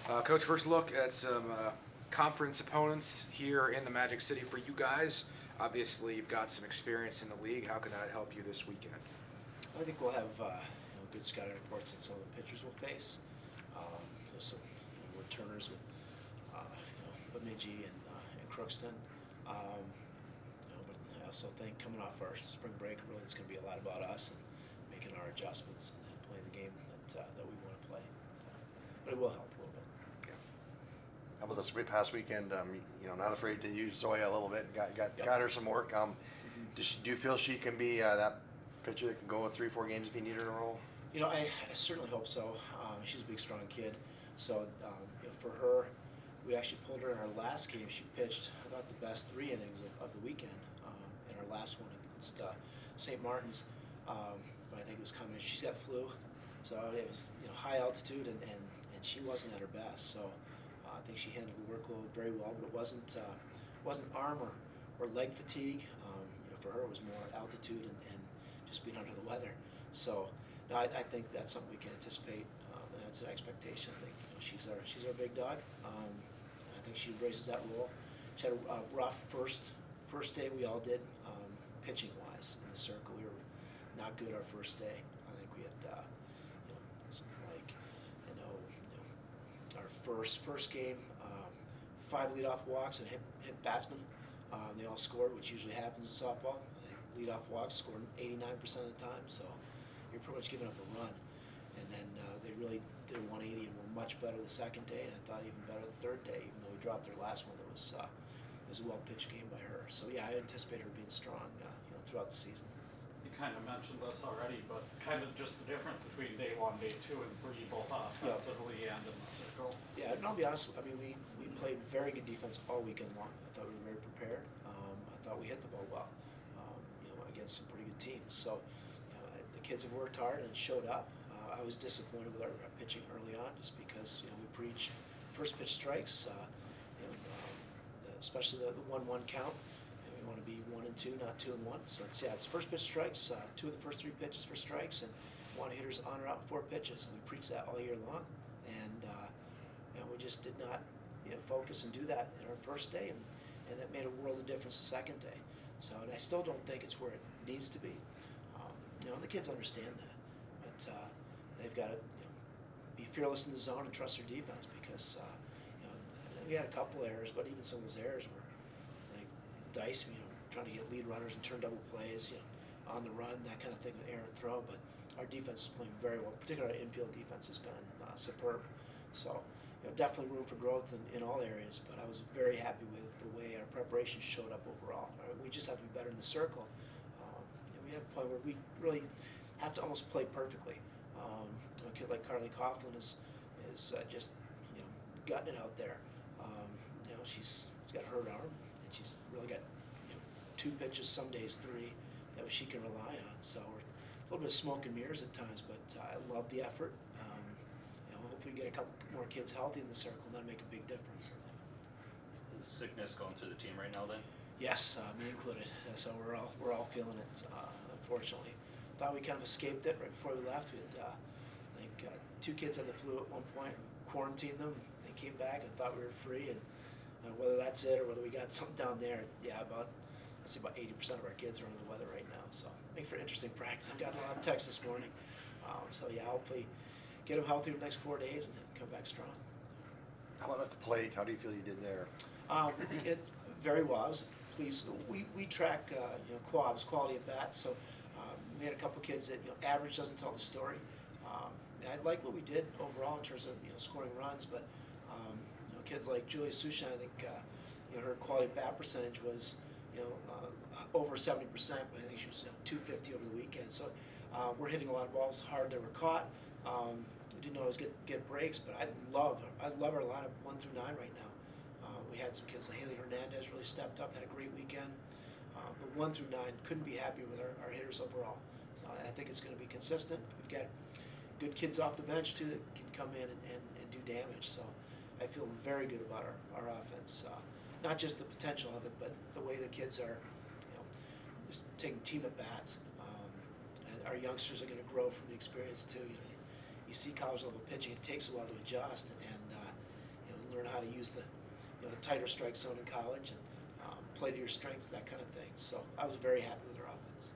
Coach, first look at some conference opponents here in the Magic City for you guys. Obviously, you've got some experience in the league. How can that help you this weekend? I think we'll have good scouting reports on some of the pitchers we'll face. There's some returners with Bemidji and Crookston. But I also think coming off our spring break, really it's going to be a lot about us and making our adjustments and playing the game that we want to play. But it will help a little bit. Okay. How about this past weekend? Not afraid to use Zoya a little bit. Got her some work. Do you feel she can be that pitcher that can go 3-4 games if you need her in a row? I certainly hope so. She's a big, strong kid. So for her, we actually pulled her in our last game. She pitched, I thought, the best 3 innings of the weekend in our last one against St. Martin's. But I think it was coming. She's got flu, so it was high altitude, and she wasn't at her best. So I think she handled the workload very well, but it wasn't arm or leg fatigue. For her, it was more altitude and just being under the weather. So no, I think that's something we can anticipate, and that's an expectation. I think she's our big dog. I think she embraces that role. She had a rough first day. We all did, pitching wise in the circle. We were not good our first day. I think we had something like our first game, 5 leadoff walks and hit batsmen. They all scored, which usually happens in softball. I think leadoff walks scored 89% of the time, so you're pretty much giving up a run. And then they really did a 180 and were much better the second day, and I thought even better the third day, even though we dropped their last one. That was a well-pitched game by her. So yeah, I anticipate her being strong throughout the season. You kind of mentioned this already, but kind of just the difference between day 1, day 2, and 3, both offensively and in the circle. Yeah, and I'll be honest, I mean, we played very good defense all weekend long. I thought we were very prepared. I thought we hit the ball well, against some pretty good teams. So the kids have worked hard and showed up. I was disappointed with our pitching early on, just because we preach first pitch strikes, especially the 1-1 count. We want to be 1 and 2, not 2 and 1. So it's first pitch strikes, 2 of the first 3 pitches for strikes, and want hitters on or out 4 pitches. And we preach that all year long, and we just did not focus and do that in our first day, and that made a world of difference the second day. So, and I still don't think it's where it needs to be. The kids understand that, but they've got to be fearless in the zone and trust their defense, because we had a couple errors, but even some of those errors were like dice, trying to get lead runners and turn double plays, on the run, that kind of thing with errant throw. But our defense is playing very well. Particularly our infield defense has been superb. So definitely room for growth in all areas. But I was very happy with the way our preparation showed up overall. We just have to be better in the circle. We had a point where we really have to almost play perfectly. A kid like Carly Coughlin is just gutting it out there. She's got a hurt arm, and she's really got 2 pitches, some days 3, that she can rely on. So we're a little bit of smoke and mirrors at times, but I love the effort. Hopefully we get a couple more kids healthy in the circle, and that'll make a big difference. Is sickness going through the team right now then? Yes, me included. So we're all feeling it, unfortunately. Thought we kind of escaped it right before we left. We had, I think, 2 kids had the flu at one point, quarantined them. They came back and thought we were free, and whether that's it or whether we got something down there, about 80% of our kids are under the weather right now. So make for interesting practice. I've gotten a lot of texts this morning. Hopefully get them healthy in the next 4 days and then come back strong. How about at the plate? How do you feel you did there? It very well. I was pleased. We track QABs, quality at bats. So we had a couple kids that average doesn't tell the story. I like what we did overall in terms of scoring runs, but kids like Julia Sushan, I think her quality at bat percentage was over 70%, but I think she was 250 over the weekend. So we're hitting a lot of balls hard that were caught. We didn't always get breaks, but I love our lineup 1 through 9 right now. We had some kids like Haley Hernandez really stepped up, had a great weekend. But 1 through 9, couldn't be happier with our hitters overall. So I think it's going to be consistent. We've got good kids off the bench too that can come in and do damage. So I feel very good about our offense. Not just the potential of it, but the way the kids are, just taking team at bats. And our youngsters are going to grow from the experience too. You see college level pitching; it takes a while to adjust, and learn how to use the tighter strike zone in college and play to your strengths, that kind of thing. So I was very happy with their offense.